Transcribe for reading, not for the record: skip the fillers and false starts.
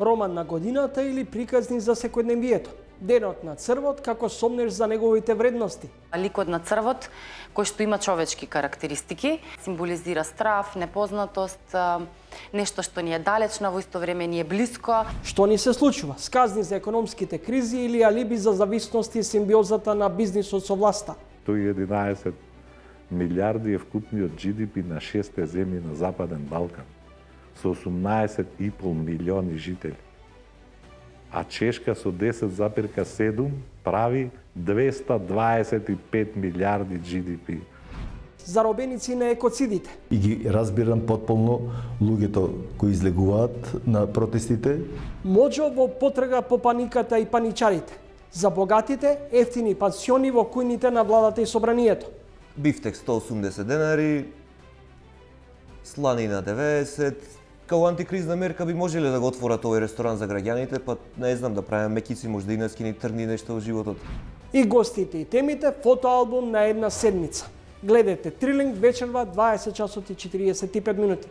роман на годината или приказни за секојдневието. Денот на црвот како сомнеш за неговите вредности. Ликот на црвот, кој што има човечки карактеристики, символизира страв, непознатост, нешто што ни е далечно, во исто време ни е блиско. Што ни се случува? Сказни за економските кризи или алиби за зависности и симбиозата на бизнисот со власта? 111 милиарди е вкупниот GDP на 6 земји на Западен Балкан, со 18,5 милиони жители. А Чешка со 10,7 прави 225 милиарди GDP. Заробеници на екоцидите. И ги разбирам потполно луѓето кои излегуваат на протестите. Можо во потрага по паниката и паничарите. За богатите, ефтини пансиони во кујните на владата и собранието. Бифтек 180 денари, сланина 90. Као антикризна мерка би можеле да го отворат овој ресторан за граѓаните, па не знам, да правиме мекици, можда и на скини трни нешто во животот. И гостите и темите, фотоалбум на една седмица. Гледате Трилинг вечерва 20 часот и 45 минути.